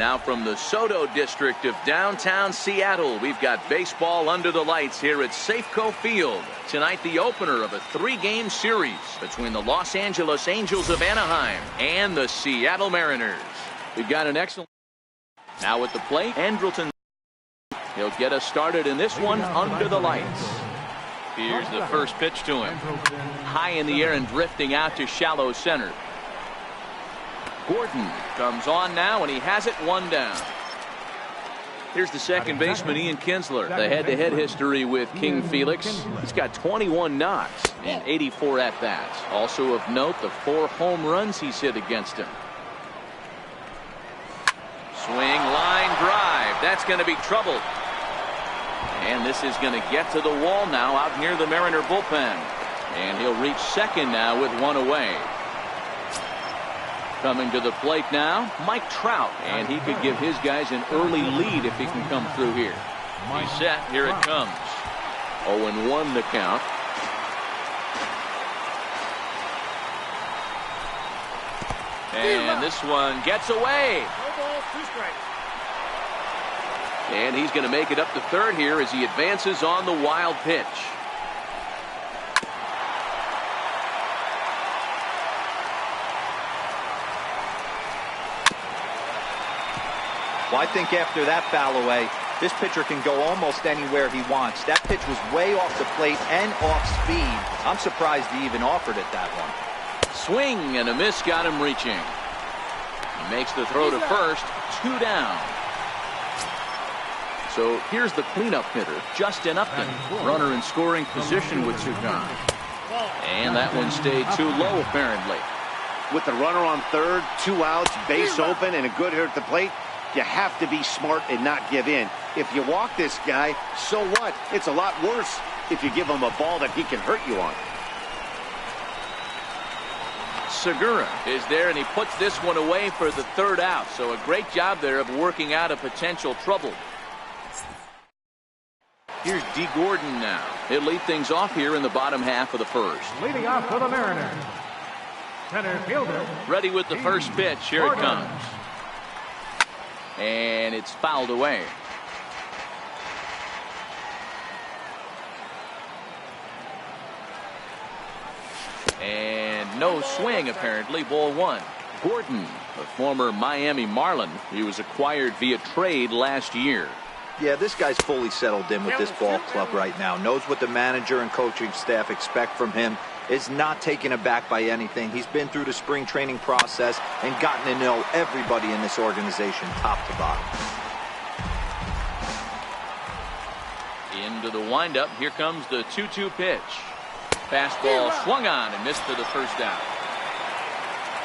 Now from the Soto district of downtown Seattle, we've got baseball under the lights here at Safeco Field. Tonight, the opener of a 3-game series between the Los Angeles Angels of Anaheim and the Seattle Mariners. We've got an excellent... Now at the plate, Andrelton. He'll get us started in this one under the lights. Here's the first pitch to him. High in the air and drifting out to shallow center. Gordon comes on now, and he has it 1 down. Here's the second baseman, Ian Kinsler. The head-to-head history with King Felix. He's got 21 knocks and 84 at-bats. Also of note, the 4 home runs he's hit against him. Swing, line drive. That's going to be trouble. And this is going to get to the wall now out near the Mariner bullpen. And he'll reach second now with 1 away. Coming to the plate now, Mike Trout, and he could give his guys an early lead if he can come through here. He's set. Here it comes. 0-1 the count. And this one gets away. And he's going to make it up to third here as he advances on the wild pitch. Well, I think after that foul away, this pitcher can go almost anywhere he wants. That pitch was way off the plate and off speed. I'm surprised he even offered it that one. Swing and a miss got him reaching. He makes the throw to first. 2 down. So here's the cleanup hitter, Justin Upton. Runner in scoring position with 2 gone. And that one stayed too low apparently. With the runner on third, 2 outs, base open, and a good hitter at the plate, you have to be smart and not give in. If you walk this guy, so what? It's a lot worse if you give him a ball that he can hurt you on. Segura is there, and he puts this one away for the 3rd out. So a great job there of working out a potential trouble. Here's D. Gordon now. He'll lead things off here in the bottom half of the first. Leading off for the Mariners, center fielder. Ready with the first pitch. Here it comes. And it's fouled away. And no swing apparently. Ball 1. Gordon, a former Miami Marlin. He was acquired via trade last year. Yeah, this guy's fully settled in with this ball club right now. Knows what the manager and coaching staff expect from him. Is not taken aback by anything. He's been through the spring training process and gotten to know everybody in this organization top to bottom. Into the windup. Here comes the 2-2 pitch. Fastball swung on and missed for the first out.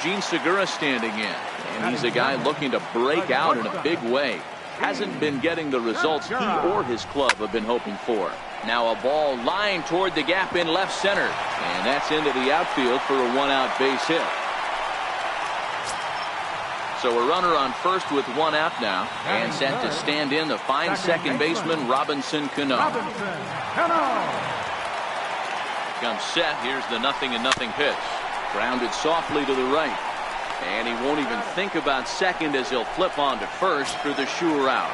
Gene Segura standing in, and he's a guy looking to break out in a big way. Hasn't been getting the results he or his club have been hoping for. Now a ball lined toward the gap in left center, and that's into the outfield for a 1-out base hit. So a runner on first with 1 out now, and set to stand in the fine second baseman Robinson Cano. Comes set. Here's the 0-0 pitch. Grounded softly to the right. And he won't even think about second as he'll flip on to first for the sure out.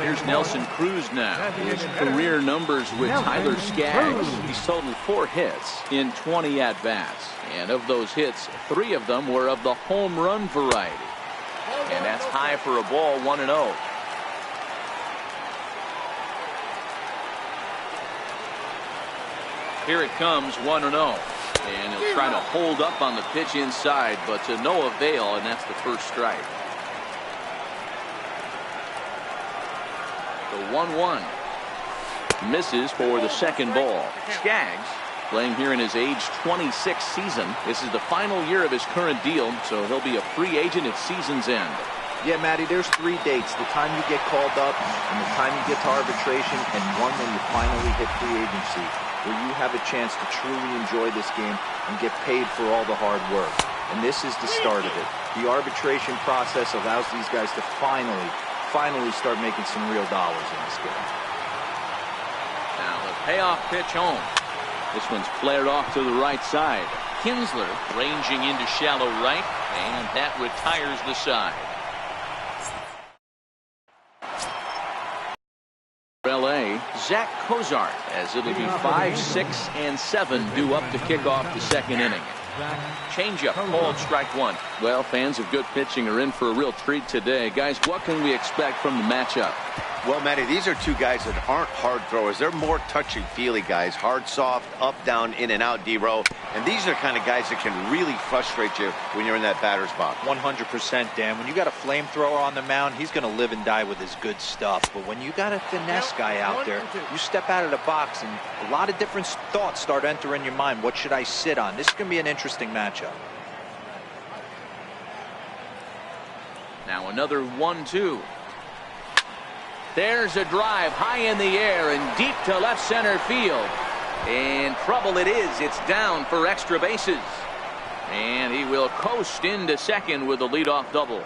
Here's Nelson Cruz now. His career numbers with Tyler Skaggs. He's totaled 4 hits in 20 at-bats. And of those hits, 3 of them were of the home run variety. And that's high for a ball, 1-0. Here it comes, 1-0. And he'll try to hold up on the pitch inside, but to no avail, and that's the first strike. The 1-1 misses for the second ball. Skaggs playing here in his age 26 season. This is the final year of his current deal, so he'll be a free agent at season's end. Yeah, Matty, there's 3 dates. The time you get called up, and the time you get to arbitration, and one when you finally hit free agency, where you have a chance to truly enjoy this game and get paid for all the hard work. And this is the start of it. The arbitration process allows these guys to finally start making some real dollars in this game. Now the payoff pitch home. This one's flared off to the right side. Kinsler ranging into shallow right, and that retires the side. Zach Cozart, as it'll be 5, 6, and 7 due up to kick off the second inning. Changeup called strike one. Well, fans of good pitching are in for a real treat today. Guys, what can we expect from the matchup? Well, Matty, these are two guys that aren't hard throwers. They're more touchy-feely guys. Hard, soft, up, down, in, and out, D-row. And these are the kind of guys that can really frustrate you when you're in that batter's box. 100%, Dan. When you got a flamethrower on the mound, he's going to live and die with his good stuff. But when you got a finesse guy out there, you step out of the box and a lot of different thoughts start entering your mind. What should I sit on? This is going to be an interesting matchup. Now another 1-2. There's a drive high in the air and deep to left center field. And trouble it is. It's down for extra bases. And he will coast into second with a leadoff double.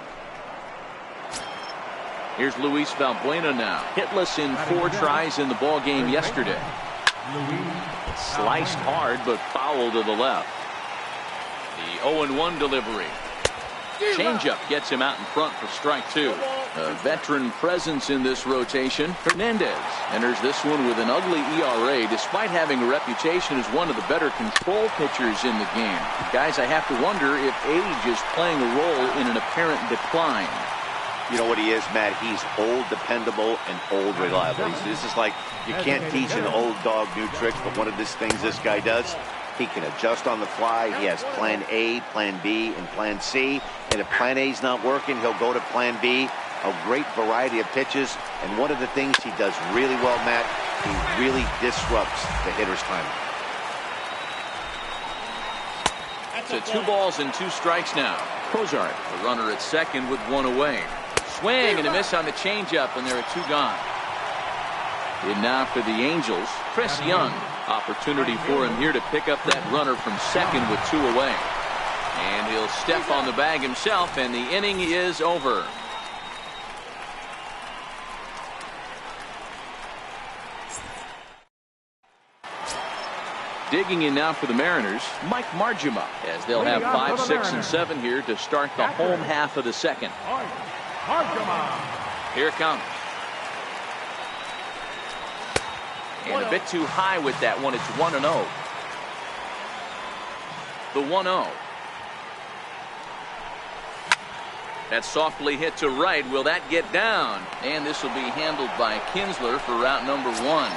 Here's Luis Valbuena now. Hitless in 4 tries in the ball game yesterday. Sliced hard but foul to the left. The 0-1 delivery. Changeup gets him out in front for strike 2. A veteran presence in this rotation. Hernandez enters this one with an ugly ERA despite having a reputation as one of the better control pitchers in the game. Guys, I have to wonder if age is playing a role in an apparent decline. You know what he is, Matt? He's old, dependable, and old, reliable. This is like you can't teach an old dog new tricks, but one of these things this guy does, he can adjust on the fly. He has plan A, plan B, and plan C. And if plan A is not working, he'll go to plan B. A great variety of pitches. And one of the things he does really well, Matt, he really disrupts the hitter's timing. So 2 balls and 2 strikes now. Cozart, the runner at second with 1 away. Swing and a miss on the changeup, and there are 2 gone. In now for the Angels, Chris Young. Opportunity for him here to pick up that runner from second with 2 away. And he'll step on the bag himself, and the inning is over. Digging in now for the Mariners, Mike Margema, as they'll have 5, 6, and 7 here to start the home half of the second. Here it comes. And a bit too high with that one. It's 1-0. The 1-0. That's softly hit to right. Will that get down? And this will be handled by Kinsler for route number 1.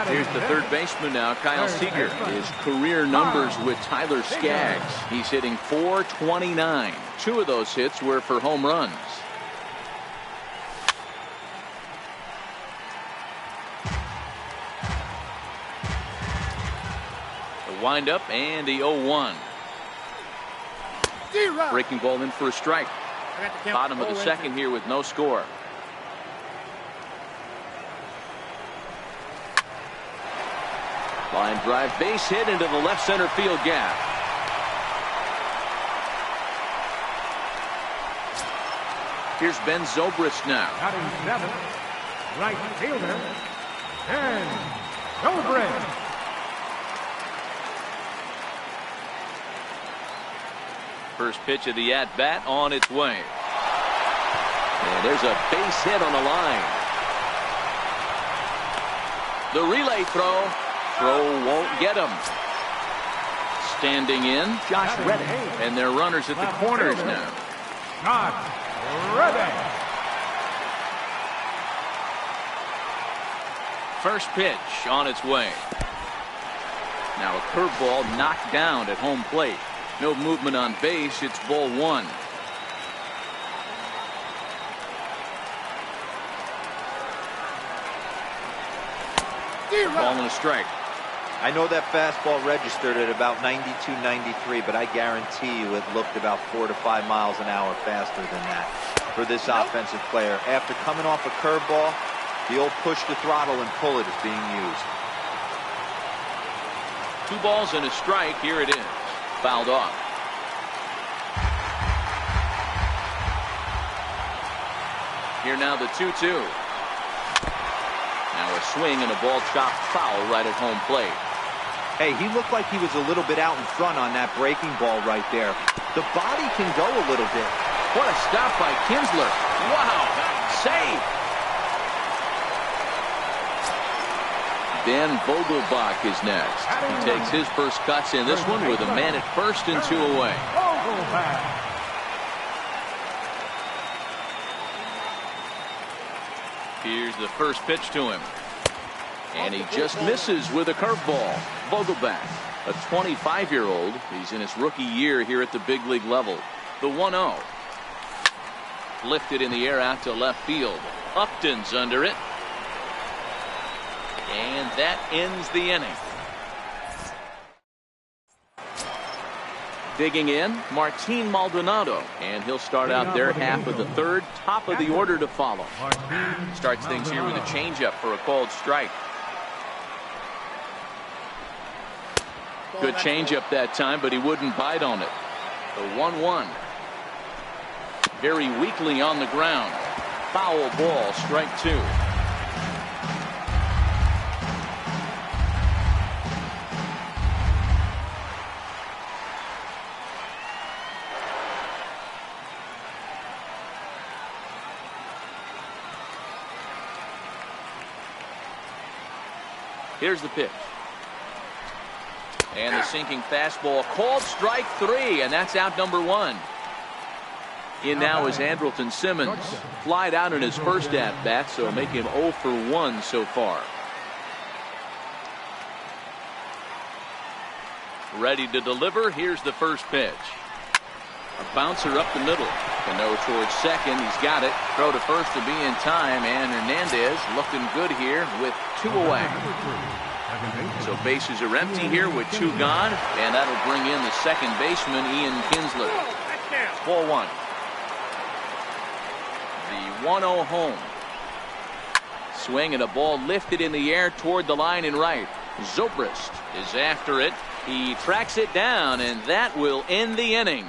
Here's the third baseman now, Kyle Seager. His career numbers with Tyler Skaggs. He's hitting .429. 2 of those hits were for home runs. The windup and the 0-1. Breaking ball in for a strike. Bottom of the second here with no score. Line drive, base hit into the left center field gap. Here's Ben Zobrist now. Batting 7, right fielder, Ben Zobrist. First pitch of the at-bat on its way. And there's a base hit on the line. The relay throw. Throw won't get him. Standing in, Josh Reddick. And their runners at the corners now. Josh Reddick. First pitch on its way. Now a curveball knocked down at home plate. No movement on base. It's ball 1. Ball and a strike. I know that fastball registered at about 92, 93, but I guarantee you it looked about 4 to 5 miles an hour faster than that for this offensive player. After coming off a curveball, the old push the throttle and pull it is being used. 2 balls and a strike. Here it is. Fouled off. Here now the 2-2. Now a swing and a ball chopped foul right at home plate. Hey, he looked like he was a little bit out in front on that breaking ball right there. The body can go a little bit. What a stop by Kinsler. Wow. Save. Dan Vogelbach is next. He takes his first cuts in this one with a man at first and 2 away. Here's the first pitch to him. And he just misses with a curveball. Vogelbach, a 25-year-old. He's in his rookie year here at the big league level. The 1-0. Lifted in the air out to left field. Upton's under it. And that ends the inning. Digging in, Martin Maldonado, and he'll start out their half of the third, top of the order to follow. Starts things here with a changeup for a called strike. Good changeup that time, but he wouldn't bite on it. The 1-1. Very weakly on the ground. Foul ball, strike 2. Here's the pitch. And the sinking fastball called strike 3, and that's out number 1. In now is Andrelton Simmons. Flied out in his first at-bat, so make him 0 for 1 so far. Ready to deliver. Here's the first pitch. A bouncer up the middle. Cano towards second. He's got it. Throw to first to be in time, and Hernandez looking good here with 2 away. So bases are empty here with 2 gone, and that'll bring in the second baseman, Ian Kinsler. Ball 1. The 1-0 home. Swing and a ball lifted in the air toward the line and right. Zobrist is after it. He tracks it down, and that will end the inning.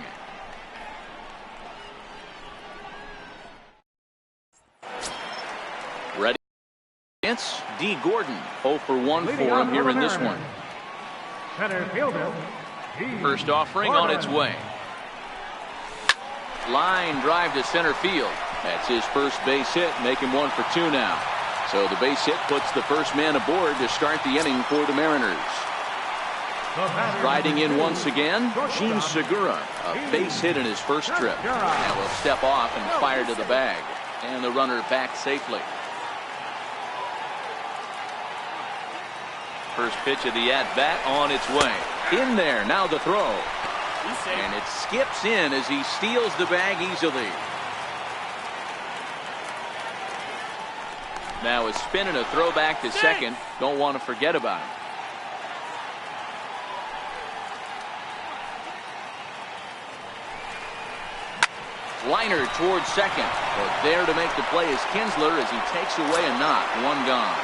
Ready? D. Gordon, 0 for 1 for him here in this one. Center fielder. First offering on its way. Line drive to center field. That's his first base hit, make him 1 for 2 now. So the base hit puts the first man aboard to start the inning for the Mariners. Riding in once again, Gene Segura, a base hit in his first trip. Now will step off and fire to the bag. And the runner back safely. First pitch of the at-bat on its way. In there, now the throw. And it skips in as he steals the bag easily. Now a spin and a throw back to second. Don't want to forget about him. Liner towards second. But there to make the play is Kinsler as he takes away a knock. 1 gone.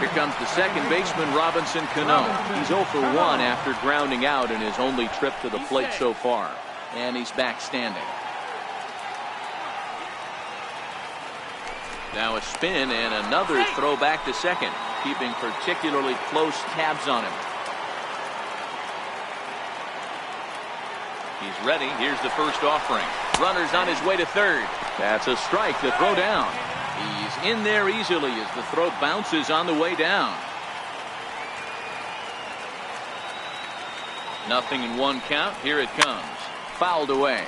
Here comes the second baseman, Robinson Cano. He's 0 for 1 after grounding out in his only trip to the plate so far. And he's back standing. Now a spin and another throw back to second, keeping particularly close tabs on him. He's ready. Here's the first offering. Runner's on his way to third. That's a strike to throw down. He's in there easily as the throw bounces on the way down. Nothing in 1 count. Here it comes. Fouled away.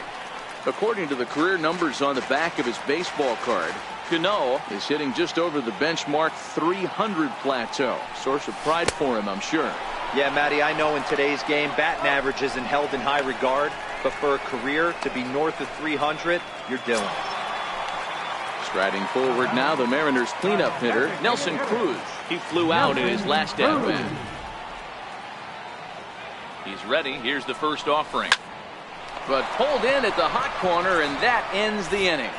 According to the career numbers on the back of his baseball card, Cano is hitting just over the benchmark 300 plateau. Source of pride for him, I'm sure. Yeah, Matty, I know in today's game, batting average isn't held in high regard, but for a career to be north of 300, you're doing it. Striding forward now, the Mariners cleanup hitter, Nelson Cruz. He flew out in his last at-bat. He's ready. Here's the first offering. But pulled in at the hot corner, and that ends the inning.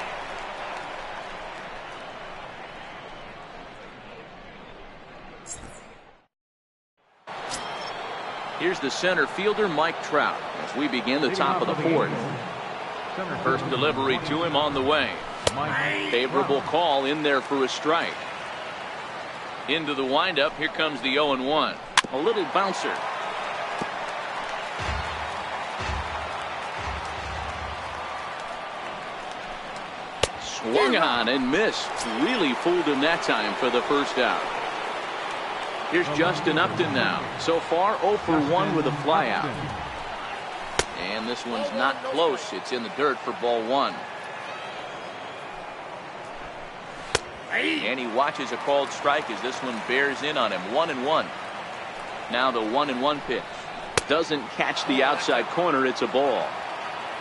Here's the center fielder, Mike Trout, as we begin the top of the 4th. First delivery to him on the way. Favorable call in there for a strike. Into the windup. Here comes the 0-1. A little bouncer. Swung on and missed. Really fooled him that time for the first out. Here's Justin Upton now. So far 0 for 1 with a flyout. And this one's not close. It's in the dirt for ball 1. And he watches a called strike as this one bears in on him. 1-1. Now the 1-1 pitch. Doesn't catch the outside corner. It's a ball.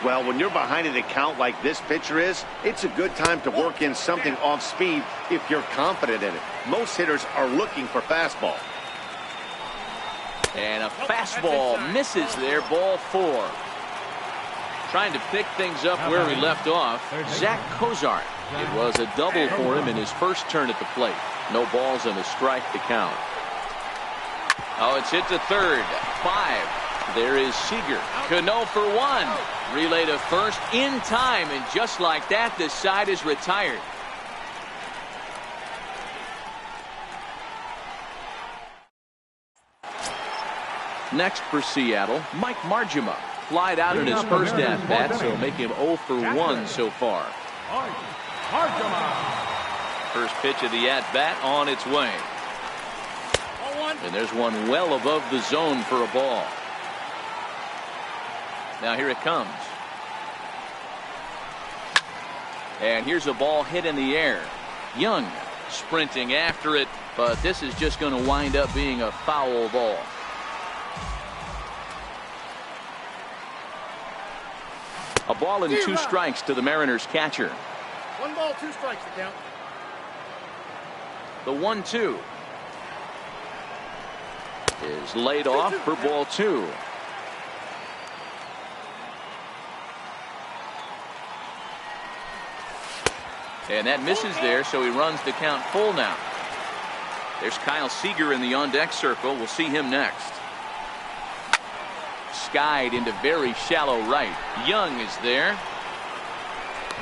Well, when you're behind an account like this pitcher is, it's a good time to work in something off speed if you're confident in it. Most hitters are looking for fastball. And a fastball misses there. Ball 4. Trying to pick things up where he left off. Zach Cozart. It was a double for him in his first turn at the plate. No balls and a strike to count. Oh, it's hit to third. 5. There is Seager. Cano for 1. Relay to first in time, and just like that, the side is retired. Next for Seattle, Mike Margema. Flied out in his first at-bat, so make him 0 for 1 so far. First pitch of the at-bat on its way. And there's one well above the zone for a ball. Now here it comes. And here's a ball hit in the air. Young sprinting after it, but this is just going to wind up being a foul ball. A ball and 2 strikes to the Mariners catcher. 1 ball, 2 strikes to count. The 1-2 is laid off for ball 2. And that misses there, so he runs the count full now. There's Kyle Seager in the on-deck circle. We'll see him next. Skied into very shallow right. Young is there.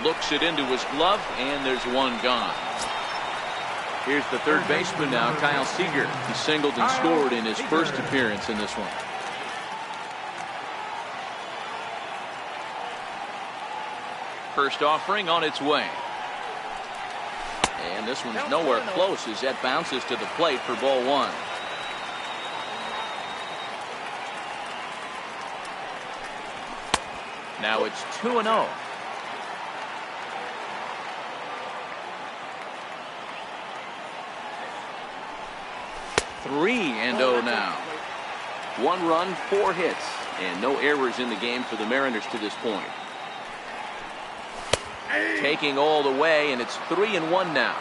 Looks it into his glove, and there's one gone. Here's the third baseman now, Kyle Seager. He singled and scored in his first appearance in this one. First offering on its way. And this one's nowhere close as that bounces to the plate for ball 1. Now it's 2-0. Three and 0 now. 1 run, 4 hits, and no errors in the game for the Mariners to this point. Taking all the way, and it's 3-1 now.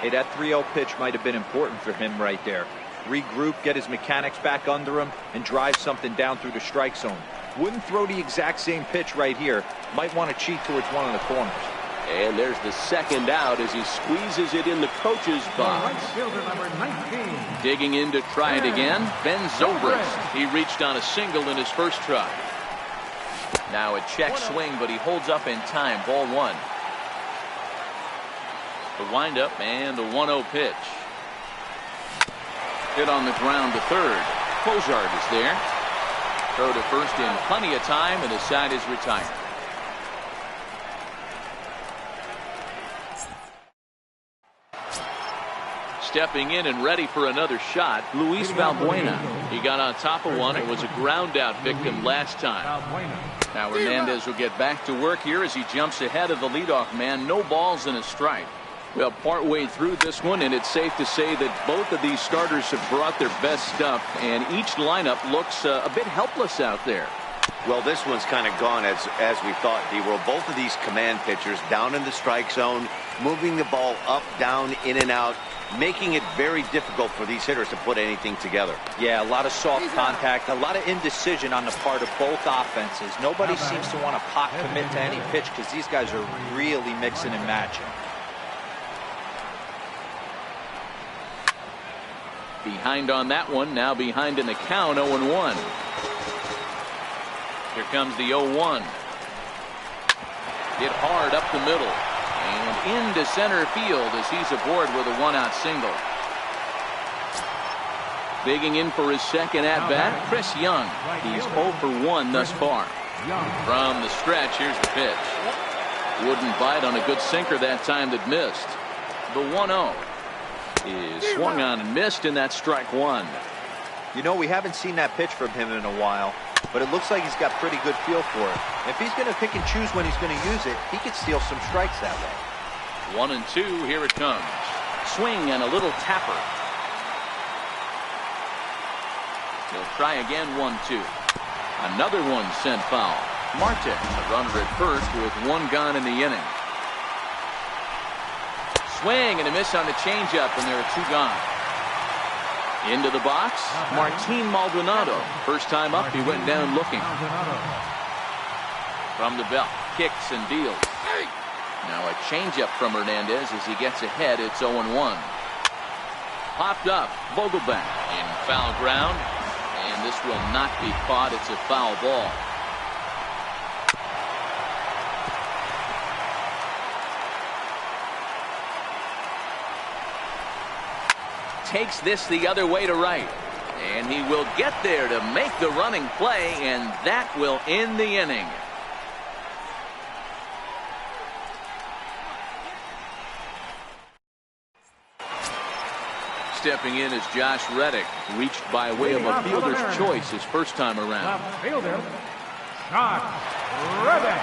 Hey, that 3-0 pitch might have been important for him right there. Regroup, get his mechanics back under him, and drive something down through the strike zone. Wouldn't throw the exact same pitch right here. Might want to cheat towards one of the corners. And there's the second out as he squeezes it in the coach's box. Digging in to try it again, Ben Zobrist. He reached on a single in his first try. Now a check swing, but he holds up in time. Ball 1. The windup and the 1-0 pitch. Hit on the ground to third. Cozart is there. Throw to first in plenty of time, and the side is retired. Stepping in and ready for another shot, Luis Valbuena. He got on top of one. It was a ground out victim last time. Now Hernandez will get back to work here as he jumps ahead of the leadoff man. No balls and a strike. Well, partway through this one, and it's safe to say that both of these starters have brought their best stuff, and each lineup looks a bit helpless out there. Well, this one's kind of gone as we thought, D-World. Both of these command pitchers down in the strike zone, moving the ball up, down, in and out, making it very difficult for these hitters to put anything together. Yeah, a lot of soft contact, a lot of indecision on the part of both offenses. Nobody seems to want to pot commit to any pitch because these guys are really mixing and matching. Behind on that one, now behind in the count, 0-1. Here comes the 0-1. Hit hard up the middle and into center field as he's aboard with a 1-out single. Digging in for his second at bat, Chris Young. He's 0 for 1 thus far. From the stretch, here's the pitch. Wouldn't bite on a good sinker that time that missed. The 1-0. is swung on and missed, and that's strike one. You know, we haven't seen that pitch from him in a while, but it looks like he's got pretty good feel for it. If he's going to pick and choose when he's going to use it, he could steal some strikes that way. 1-2, here it comes. Swing and a little tapper. He'll try again. 1-2. Another one sent foul. Marte, a runner at first with one gone in the inning. Swing and a miss on the changeup, and there are two gone. Into the box, Martin Maldonado. First time up, he went down looking. From the belt, kicks and deals. Now a changeup from Hernandez as he gets ahead. It's 0-1. Popped up, Vogelbach in foul ground, and this will not be caught. It's a foul ball. Takes this the other way to right, and he will get there to make the running play, and that will end the inning. Stepping in is Josh Reddick, reached by way of a fielder's choice his first time around. Left fielder, Josh Reddick.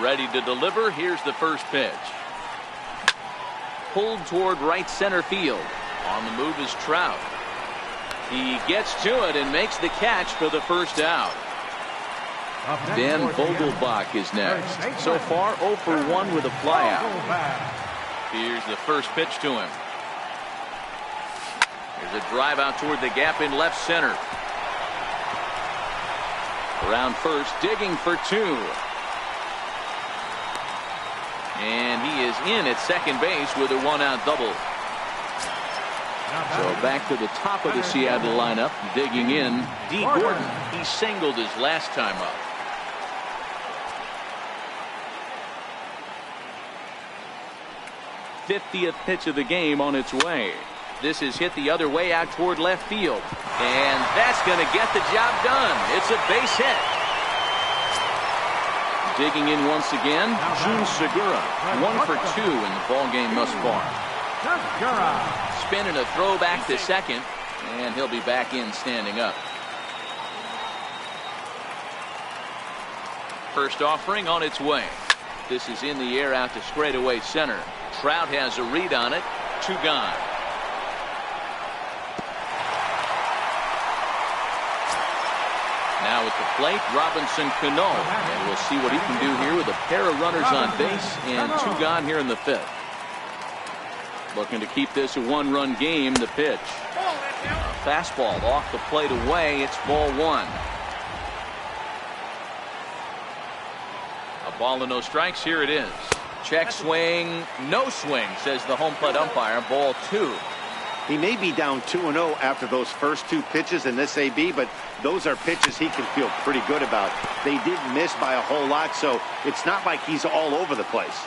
Ready to deliver. Here's the first pitch. Pulled toward right center field. On the move is Trout. He gets to it and makes the catch for the first out. Then Vogelbach is next. So far 0 for 1 with a flyout. Here's the first pitch to him. Here's a drive out toward the gap in left center. Around first, digging for two. And he is in at second base with a one-out double. So back to the top of the Seattle lineup, digging in, D. Gordon. He singled his last time up. '50th pitch of the game on its way. This is hit the other way out toward left field. And that's going to get the job done. It's a base hit. Digging in once again, Jun Segura. 1 for 2 in the ballgame thus far. Spin and a throw back to second, and he'll be back in standing up. First offering on its way. This is in the air out to straightaway center. Trout has a read on it. Two gone. Now at the plate, Robinson Cano, and we'll see what he can do here with a pair of runners on base and two gone here in the fifth. Looking to keep this a one-run game. The pitch, a fastball off the plate away. It's ball one. A ball and no strikes. Here it is. Check swing, no swing, says the home plate umpire. Ball two. He may be down 2-0 after those first two pitches in this AB, but those are pitches he can feel pretty good about. They did miss by a whole lot, so it's not like he's all over the place.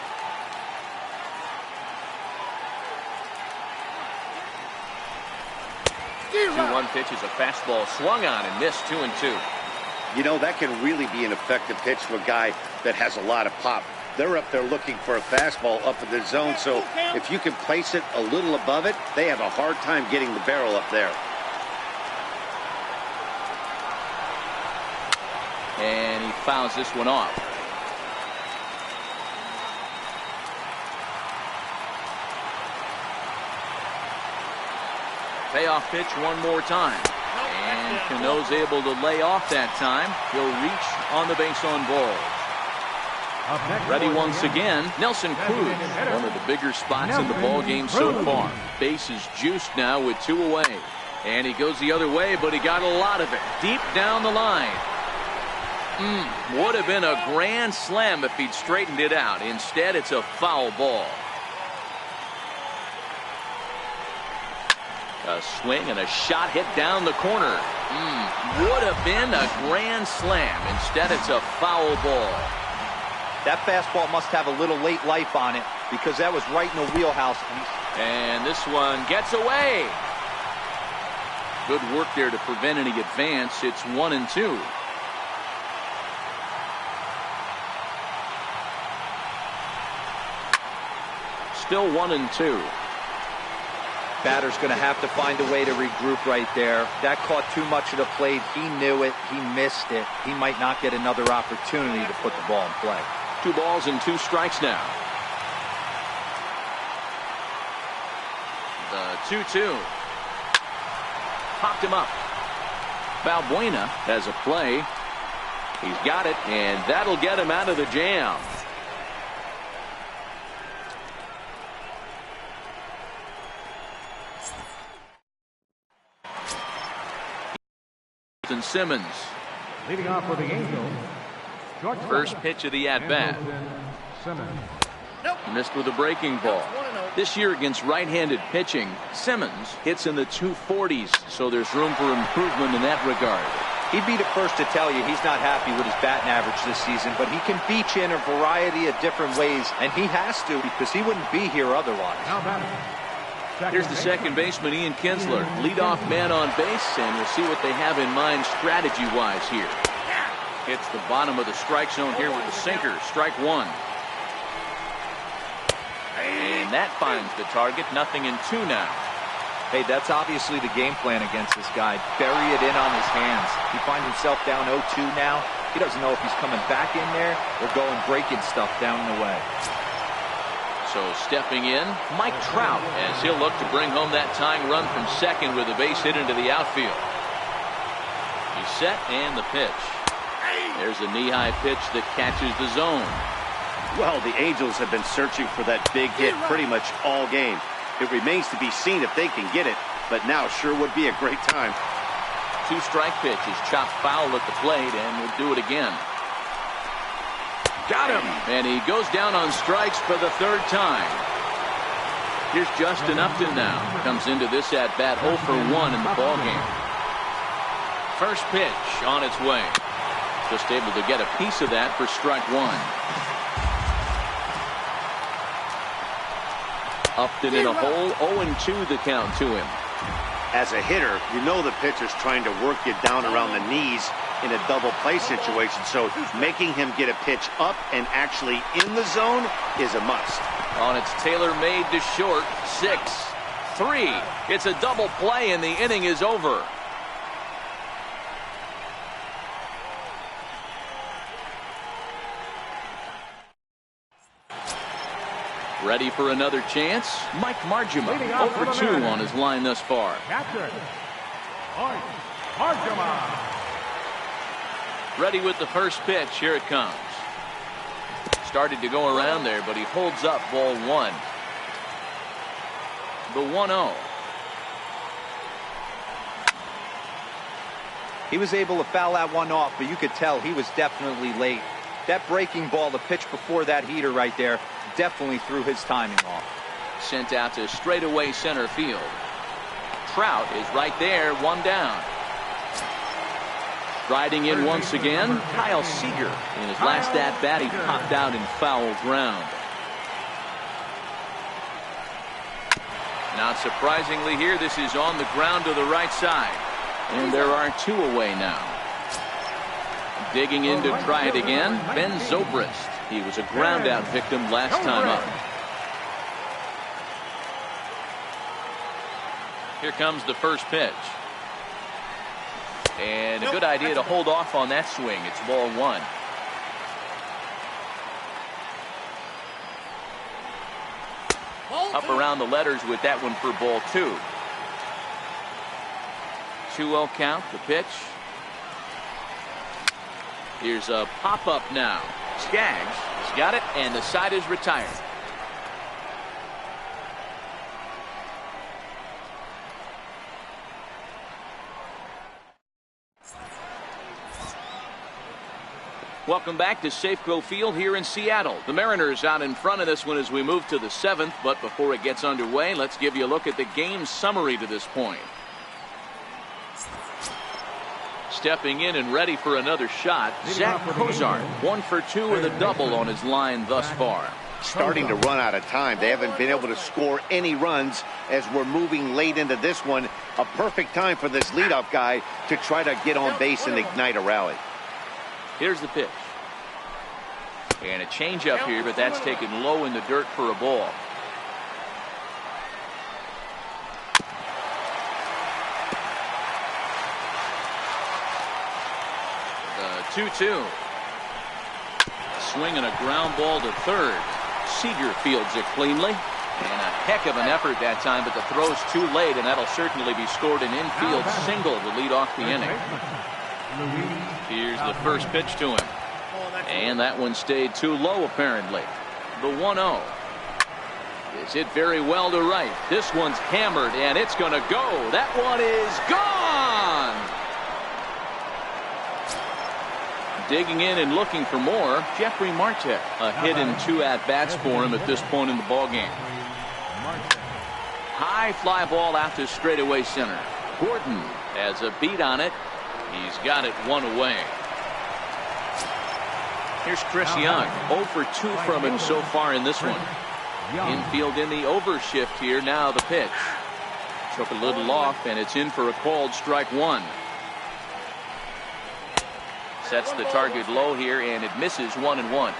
The 2-1 pitch is a fastball swung on and missed. 2-2. You know, that can really be an effective pitch to a guy that has a lot of pop. They're up there looking for a fastball up in the zone, so if you can place it a little above it, they have a hard time getting the barrel up there. And he fouls this one off. Payoff pitch one more time. And Cano's able to lay off that time. He'll reach on the base on balls. Ready once again, Nelson Cruz, one of the bigger spots in the ball game so far. Base is juiced now with two away. And he goes the other way, but he got a lot of it deep down the line. Would have been a grand slam if he'd straightened it out. Instead, it's a foul ball. A swing and a shot hit down the corner. Would have been a grand slam. Instead, it's a foul ball. That fastball must have a little late life on it because that was right in the wheelhouse. And this one gets away. Good work there to prevent any advance. It's 1-2. Still 1-2. Batter's going to have to find a way to regroup right there. That caught too much of the plate. He knew it. He missed it. He might not get another opportunity to put the ball in play. 2 balls and 2 strikes now. The 2-2. Popped him up. Balbuena has a play. He's got it, and that'll get him out of the jam. And Simmons. Leading off for the Angels. First pitch of the at-bat. Missed with a breaking ball. This year against right-handed pitching, Simmons hits in the 240s, so there's room for improvement in that regard. He'd be the first to tell you he's not happy with his batting average this season, but he can beat you in a variety of different ways, and he has to because he wouldn't be here otherwise. Here's the second baseman, Ian Kinsler. Leadoff man on base, and we'll see what they have in mind strategy-wise here. Hits the bottom of the strike zone here with the sinker. Strike 1. And that finds the target. 0-2 now. Hey, that's obviously the game plan against this guy. Bury it in on his hands. He finds himself down 0-2 now. He doesn't know if he's coming back in there or going breaking stuff down and away. So stepping in, Mike Trout, as he'll look to bring home that tying run from second with a base hit into the outfield. He's set, and the pitch. There's a knee-high pitch that catches the zone. Well, the Angels have been searching for that big hit pretty much all game. It remains to be seen if they can get it, but now sure would be a great time. 2-strike pitch is chopped foul at the plate, and we'll do it again. Got him! And he goes down on strikes for the 3rd time. Here's Justin Upton now. Comes into this at-bat 0 for 1 in the ballgame. First pitch on its way. Just able to get a piece of that for strike 1. Upton in a hole, 0-2 the count to him. As a hitter, you know the pitcher's trying to work you down around the knees in a double play situation, so making him get a pitch up and actually in the zone is a must. On its tailor-made to short, 6-3. It's a double play, and the inning is over. Ready for another chance? Mike Margema, 0 for 2 on his line thus far. Catcher, Mike Margema. Ready with the first pitch. Here it comes. Started to go around there, but he holds up ball 1. The 1-0. He was able to foul that one off, but you could tell he was definitely late. That breaking ball, the pitch before that heater right there, definitely threw his timing off. Sent out to straightaway center field. Trout is right there, 1 down. Riding in once again, Kyle Seager. In his last at-bat, he popped out in foul ground. Not surprisingly here, this is on the ground to the right side. And there are 2 away now. Digging in to try it again, Ben Zobrist. He was a ground-out victim last time up. Here comes the first pitch. And a good idea to hold off on that swing. It's ball 1. Up around the letters with that one for ball 2. 2-0 count, the pitch. Here's a pop-up now. Skaggs has got it, and the side is retired. Welcome back to Safeco Field here in Seattle. The Mariners out in front of this one as we move to the 7th, but before it gets underway, let's give you a look at the game summary to this point. Stepping in and ready for another shot, Zach Cozart, 1 for 2 with a double on his line thus far. Starting to run out of time. They haven't been able to score any runs as we're moving late into this one. A perfect time for this leadoff guy to try to get on base and ignite a rally. Here's the pitch. And a changeup here, but that's taken low in the dirt for a ball. 2-2. Swinging a ground ball to third. Seager fields it cleanly. And a heck of an effort that time, but the throw's too late, and that'll certainly be scored an infield single to lead off the inning. Here's the first pitch to him. And that one stayed too low, apparently. The 1-0. Is hit very well to right. This one's hammered, and it's going to go. That one is gone. Digging in and looking for more, Jeffrey Marte. A hit and 2 at-bats for him at this point in the ballgame. High fly ball out to straightaway center. Gordon has a beat on it. He's got it 1 away. Here's Chris Young. 0 for 2 from him so far in this one. Infield in the overshift here. Now the pitch. Took a little off, and it's in for a called strike 1. Sets the target low here, and it misses 1-1.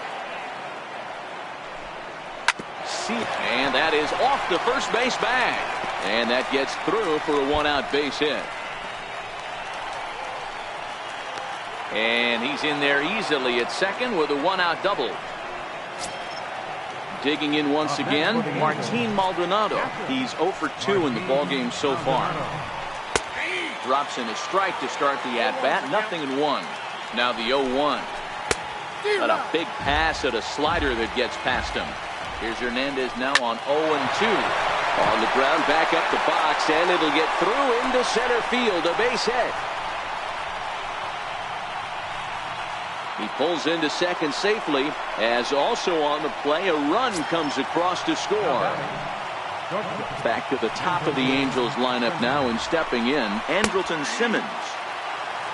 And that is off the first base bag. And that gets through for a 1-out base hit. And he's in there easily at second with a 1-out double. Digging in once again, Martin Maldonado. He's 0 for 2 in the ballgame so far. Drops in a strike to start the at-bat. 0-1. Now the 0-1. Got a big pass at a slider that gets past him. Here's Hernandez now on 0-2. On the ground, back up the box, and it'll get through into center field. A base hit. He pulls into second safely, as also on the play, a run comes across to score. Back to the top of the Angels lineup now, and stepping in, Andrelton Simmons.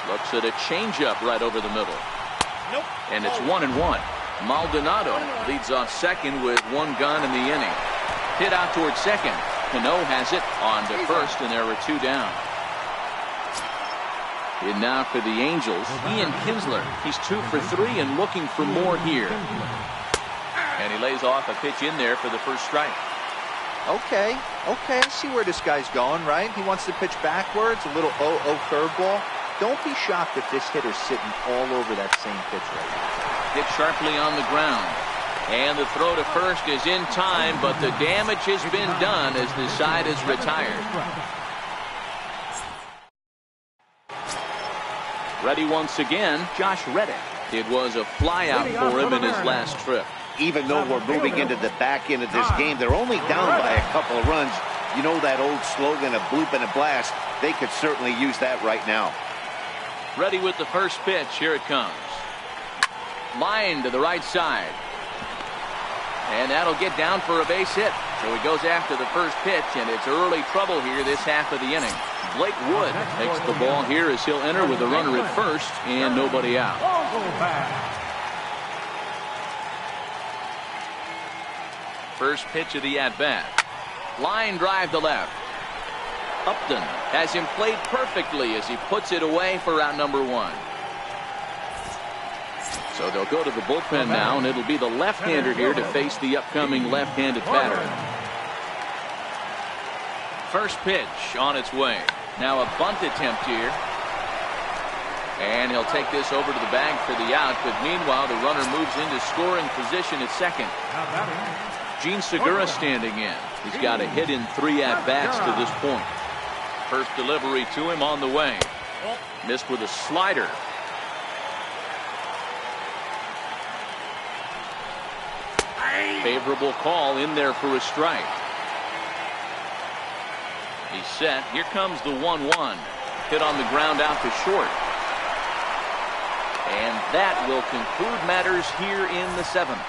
Looks at a changeup right over the middle. And it's 1-1. Maldonado leads off second with 1 gun in the inning. Hit out towards second. Cano has it on to first, and there are 2 down. And now for the Angels, Ian Kinsler. He's 2 for 3 and looking for more here. And he lays off a pitch in there for the first strike. Okay, I see where this guy's going, right? He wants to pitch backwards, a little 0-0 curveball. Don't be shocked if this hitter's sitting all over that same pitch right now. Hit sharply on the ground. And the throw to first is in time, but the damage has been done as the side is retired. Ready once again, Josh Reddick. It was a flyout for him in his last trip. Even though we're moving into the back end of this game, they're only down by a couple of runs. You know that old slogan, a bloop and a blast. They could certainly use that right now. Ready with the first pitch. Here it comes. Line to the right side. And that'll get down for a base hit. So he goes after the first pitch, and it's early trouble here this half of the inning. Blake Wood takes the ball here as he'll enter with a runner at first and nobody out. First pitch of the at-bat. Line drive to left. Upton has him played perfectly as he puts it away for out number 1. So they'll go to the bullpen now, and it'll be the left-hander here to face the upcoming left-handed batter. First pitch on its way. Now a bunt attempt here. And he'll take this over to the bag for the out, but meanwhile the runner moves into scoring position at second. Gene Segura standing in. He's got a hit in 3 at-bats to this point. First delivery to him on the way. Missed with a slider. Favorable call in there for a strike. He's set. Here comes the 1-1. Hit on the ground out to short. And that will conclude matters here in the 7th.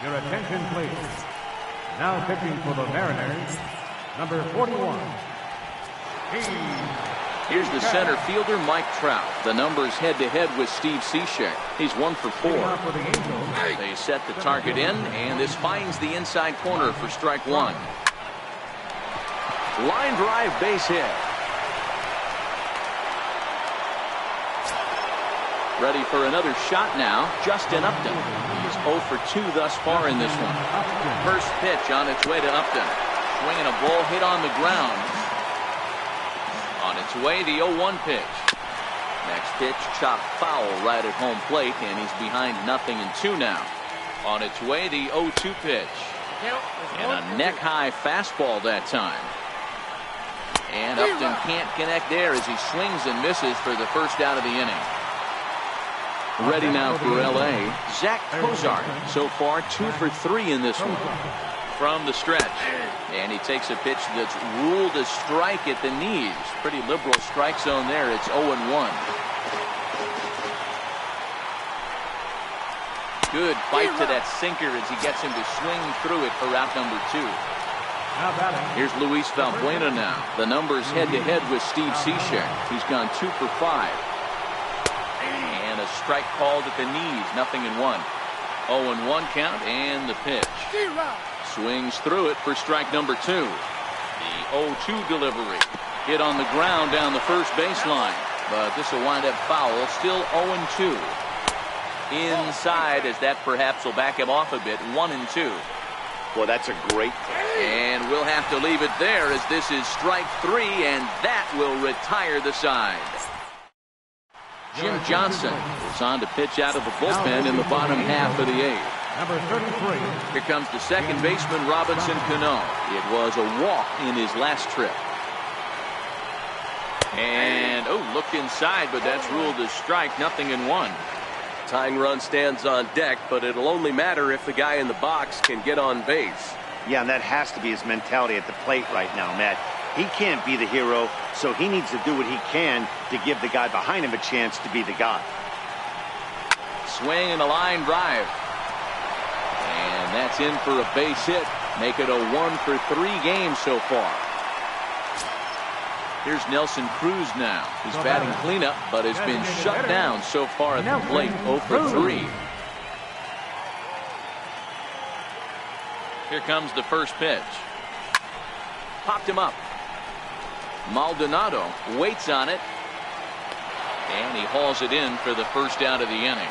Your attention, please. Now pitching for the Mariners, number 41. Here's the center fielder, Mike Trout. The numbers head-to-head with Steve Cishek. He's 1 for 4. They set the target in, and this finds the inside corner for strike 1. Line drive base hit. Ready for another shot now, Justin Upton. He's 0 for 2 thus far in this one. First pitch on its way to Upton. Swinging a ball hit on the ground. On its way, the 0-1 pitch. Next pitch, chopped foul right at home plate, and he's behind 0-2 now. On its way, the 0-2 pitch. And a neck-high fastball that time. And Upton can't connect there as he swings and misses for the first out of the inning. Ready now for L.A., Zach Cozart. So far, 2 for 3 in this one. From the stretch. And he takes a pitch that's ruled a strike at the knees. Pretty liberal strike zone there. It's 0-1. Good fight to that sinker as he gets him to swing through it for out number 2. Here's Luis Valbuena now. The numbers head-to-head with Steve Cishek. He's gone 2 for 5. And a strike called at the knees. 0-1. 0-1 count and the pitch. Swings through it for strike number 2. The 0-2 delivery. Hit on the ground down the first baseline. But this will wind up foul. Still 0-2. Inside as that perhaps will back him off a bit. 1-2. Well, that's a great play. And we'll have to leave it there as this is strike 3, and that will retire the side. Jim Johnson is on to pitch out of the bullpen in the bottom half of the 8th. Number 33. Here comes the second baseman, Robinson Cano. It was a walk in his last trip. And, looked inside, but that's ruled a strike. 0-1. Tying run stands on deck, but it'll only matter if the guy in the box can get on base. Yeah, and that has to be his mentality at the plate right now, Matt. He can't be the hero, so he needs to do what he can to give the guy behind him a chance to be the guy. Swing and a line drive. And that's in for a base hit. Make it a 1 for 3 games so far. Here's Nelson Cruz now. He's batting cleanup, but has been shut down so far at the plate. 0 for 3. Here comes the first pitch. Popped him up. Maldonado waits on it. And he hauls it in for the first out of the inning.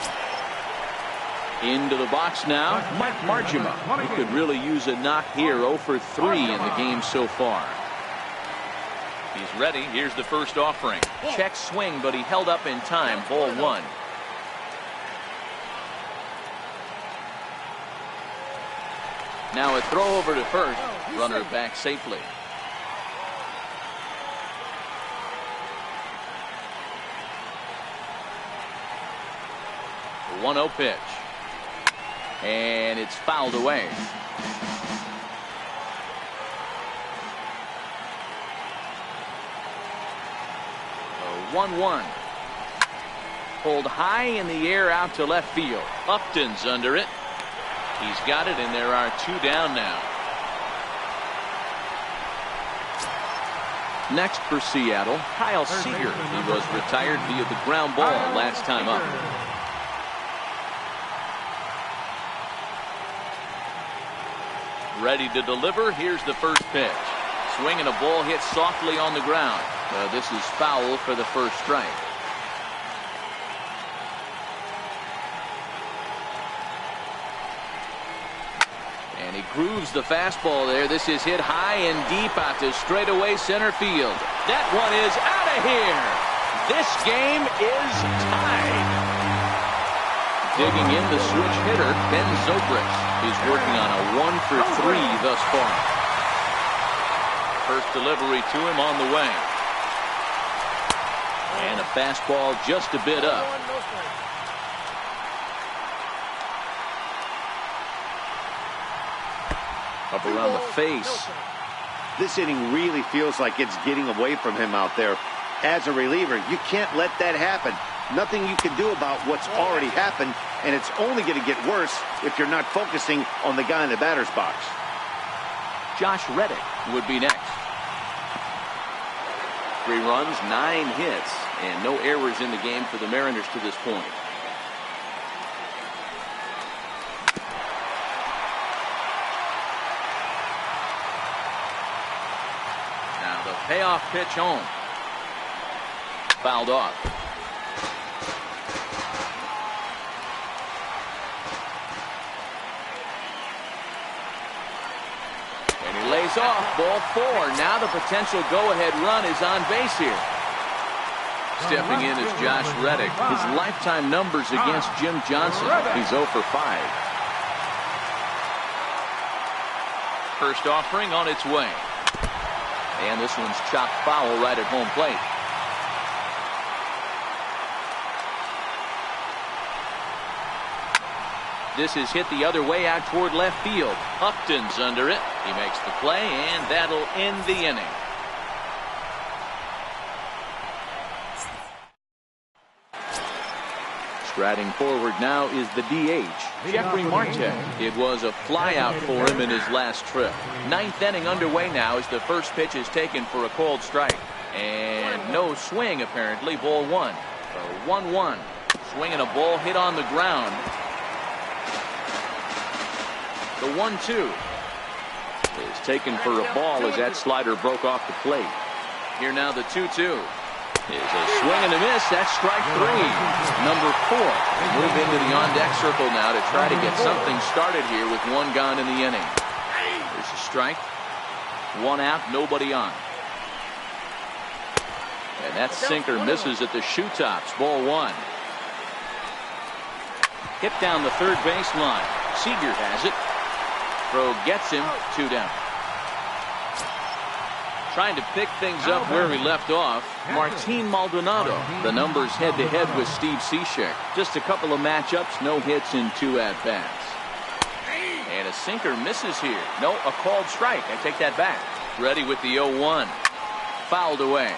Into the box now, Mike Margima. He could really use a knock here. 0 for 3 in the game so far. He's ready. Here's the first offering. Check swing, but he held up in time. Ball 1. Now a throw over to first. Runner back safely. 1-0 pitch. And it's fouled away. 1-1. Pulled high in the air out to left field. Upton's under it. He's got it, and there are 2 down now. Next for Seattle, Kyle Seager. He was retired via the ground ball last time up. Ready to deliver. Here's the first pitch. Swing and a ball hit softly on the ground. This is foul for the first strike. And he grooves the fastball there. This is hit high and deep out to straightaway center field. That one is out of here. This game is tied. Digging in the switch hitter, Ben Zobrist. He's working on a 1 for 3 thus far. First delivery to him on the way. And a fastball just a bit up. Up around the face. This inning really feels like it's getting away from him out there. As a reliever, you can't let that happen. Nothing you can do about what's already happened, and it's only going to get worse if you're not focusing on the guy in the batter's box. Josh Reddick would be next. 3 runs, 9 hits, and no errors in the game for the Mariners to this point. Now the payoff pitch home. Fouled off. And he lays pays off. Ball 4. Now the potential go-ahead run is on base here. Stepping in is Josh Reddick. His lifetime numbers against Jim Johnson. He's 0 for 5. First offering on its way. And this one's chopped foul right at home plate. This is hit the other way out toward left field. Upton's under it. He makes the play, and that'll end the inning. Striding forward now is the DH, Jeffrey Marte. It was a flyout for him in his last trip. 9th inning underway now as the first pitch is taken for a called strike. And no swing, apparently. Ball 1. So 1-1. Swinging a ball hit on the ground. The 1-2 is taken for a ball as that slider broke off the plate. Here now the 2-2. Is a swing and a miss. That's strike 3. Number 4. Move into the on-deck circle now to try to get something started here with 1 gone in the inning. There's a strike. 1 out, nobody on. And that sinker misses at the shoe tops. Ball 1. Hit down the third baseline. Seager has it. Throw gets him. 2 down. Trying to pick things up where he left off. Martin Maldonado. The numbers head-to-head with Steve Cishek. Just a couple of matchups, no hits in 2 at-bats. And a sinker misses here. No, a called strike. I take that back. Ready with the 0-1. Fouled away.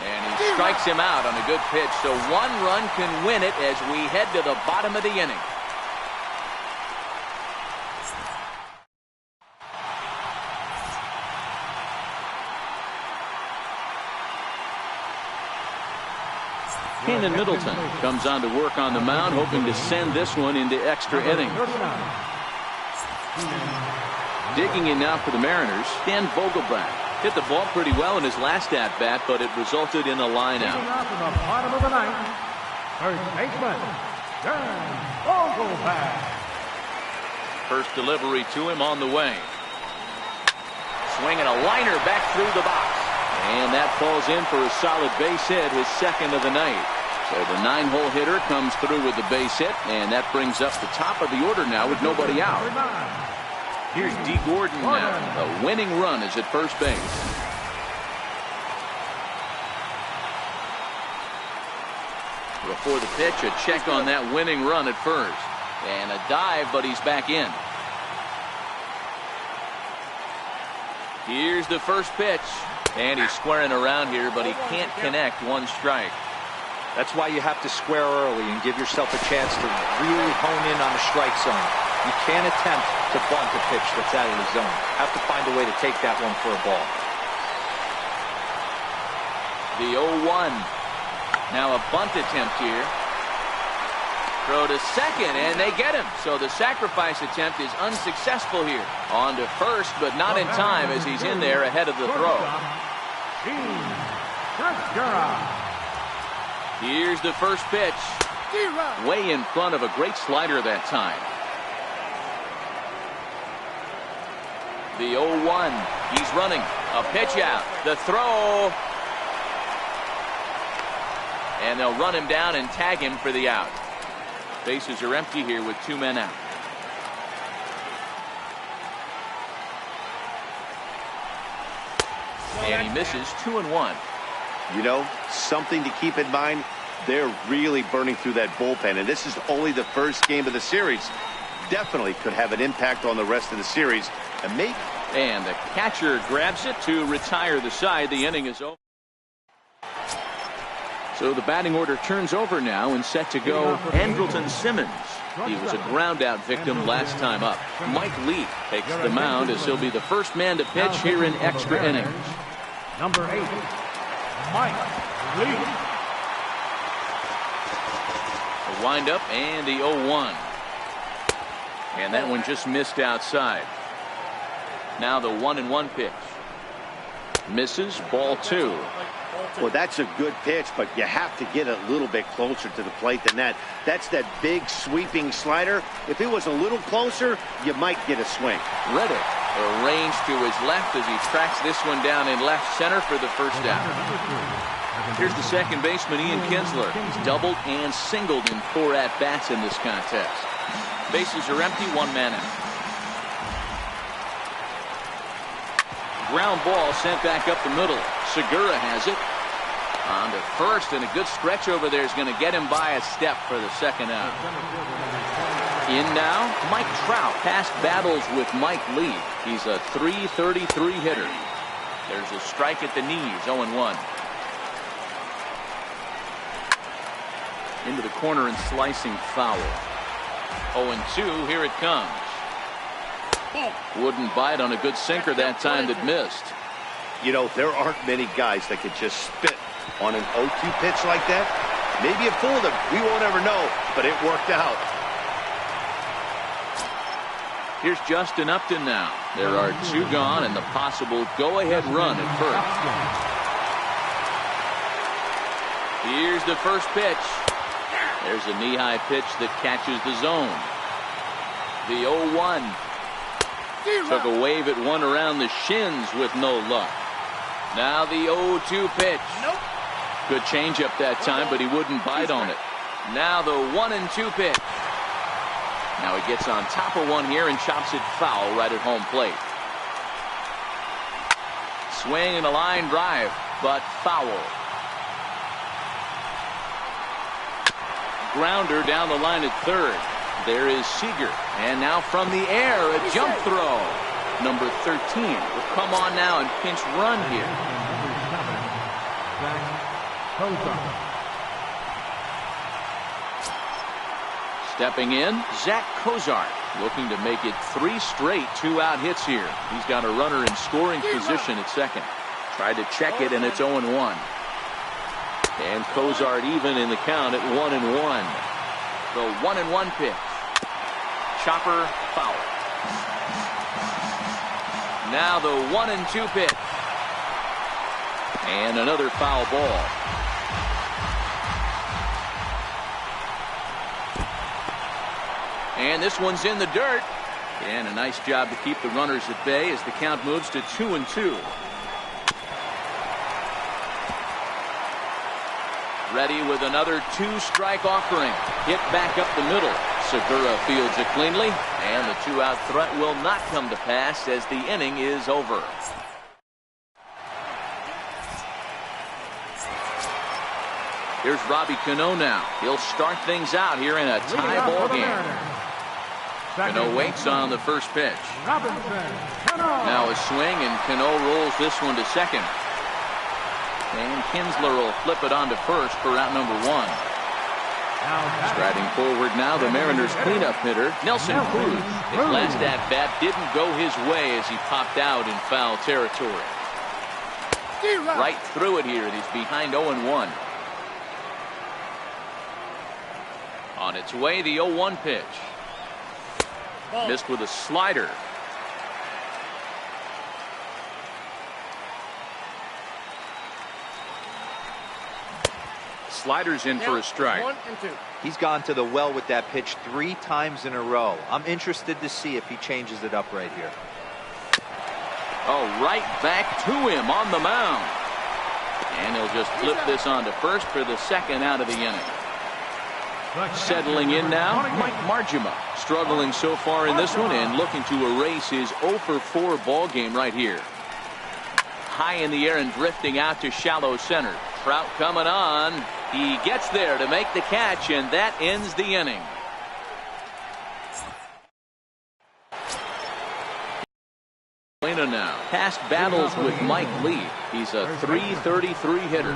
And he strikes him out on a good pitch. So 1 run can win it as we head to the bottom of the inning. Keenan Middleton comes on to work on the mound, hoping to send this one into extra innings. Digging in now for the Mariners, Dan Vogelbach. Hit the ball pretty well in his last at-bat, but it resulted in a line-out. From the bottom of the 9th, first baseman, Dan Vogelbach. First delivery to him on the way. Swinging a liner back through the box. And that falls in for a solid base hit, his second of the night. So the 9-hole hitter comes through with the base hit, and that brings up the top of the order now with nobody out. Here's D. Gordon now. The winning run is at first base. Before the pitch, a check on that winning run at first. And a dive, but he's back in. Here's the first pitch. And he's squaring around here, but he can't connect. 1 strike. That's why you have to square early and give yourself a chance to really hone in on the strike zone. You can't attempt to bunt a pitch that's out of the zone. Have to find a way to take that one for a ball. The 0-1. Now a bunt attempt here. Throw to second, and they get him. So the sacrifice attempt is unsuccessful here. On to first, but not in time as he's in there ahead of the throw. Here's the first pitch. Way in front of a great slider that time. The 0-1. He's running. A pitch out. The throw. And they'll run him down and tag him for the out. Bases are empty here with 2 men out. And he misses. 2-1. You know, something to keep in mind, they're really burning through that bullpen, and this is only the first game of the series. Definitely could have an impact on the rest of the series. And the catcher grabs it to retire the side. The inning is over. So the batting order turns over now and set to go Andrelton Simmons. He was a ground out victim last time up. Mike Lee takes the mound as he'll be the first man to pitch here in extra innings. Number 8, Mike Lee. The windup and the 0-1. And that one just missed outside. Now the 1-1 pitch. Misses. Ball 2. Well, that's a good pitch, but you have to get a little bit closer to the plate than that. That's that big sweeping slider. If it was a little closer, you might get a swing. Reddick arranged to his left as he tracks this one down in left center for the first down. Here's the second baseman, Ian Kinsler. He's doubled and singled in 4 at-bats in this contest. Bases are empty, 1 man out. Ground ball sent back up the middle. Segura has it. On to first, and a good stretch over there is going to get him by a step for the second out. In now, Mike Trout. Past battles with Mike Lee. He's a .333 hitter. There's a strike at the knees, 0-1. Into the corner and slicing foul. 0-2, here it comes. Wouldn't bite on a good sinker that time that missed. You know, there aren't many guys that could just spit on an 0-2 pitch like that. Maybe it fooled him. We won't ever know, but it worked out. Here's Justin Upton now. There are 2 gone and the possible go-ahead run at first. Here's the first pitch. There's a knee-high pitch that catches the zone. The 0-1. Took a wave at one around the shins with no luck. Now the 0-2 pitch. Nope. Good changeup that time, but he wouldn't bite on it. Now the 1-2 pitch. Now he gets on top of one here and chops it foul right at home plate. Swing and a line drive, but foul. Grounder down the line at third. There is Seager, and now from the air a jump throw. Number 13 will come on now and pinch run here. Stepping in, Zach Cozart, looking to make it 3 straight 2-out hits here. He's got a runner in scoring position at second. Tried to check it, and it's 0-1. And Cozart even in the count at 1-1. The 1-1 pitch. Chopper foul. Now the 1-2 pitch. And another foul ball. And this one's in the dirt. And a nice job to keep the runners at bay as the count moves to 2-2. Ready with another 2-strike offering. Hit back up the middle. Segura fields it cleanly, and the 2-out threat will not come to pass as the inning is over. Here's Robbie Cano now. He'll start things out here in a tie ball game. Cano waits on the first pitch. Now a swing, and Cano rolls this one to second. And Kinsler will flip it on to first for out number 1. Striding forward now, the Mariners cleanup hitter, Nelson Cruz. His last at-bat didn't go his way as he popped out in foul territory. Right through it here, and he's behind 0-1. On its way, the 0-1 pitch. Missed with a slider. Slider's in for a strike. 1-2. He's gone to the well with that pitch 3 times in a row. I'm interested to see if he changes it up right here. Oh, right back to him on the mound. And he'll just flip this on to first for the second out of the inning. Settling in now, Mike Margima. Struggling so far in this one and looking to erase his 0-for-4 ball game right here. High in the air and drifting out to shallow center. Trout coming on. He gets there to make the catch, and that ends the inning. Now, past battles with Mike Lee. He's a .333 hitter.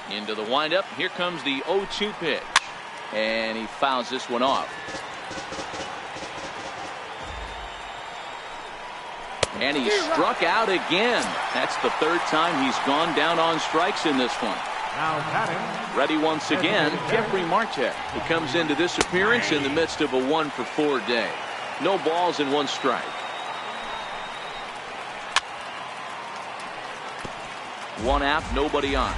Into the windup. Here comes the 0-2 pitch. And he fouls this one off. And he struck out again. That's the 3rd time he's gone down on strikes in this one. Now batting. Ready once again, Jeffrey Martek, who comes into this appearance in the midst of a 1-for-4 day. No balls and 1 strike. 1 out, nobody on.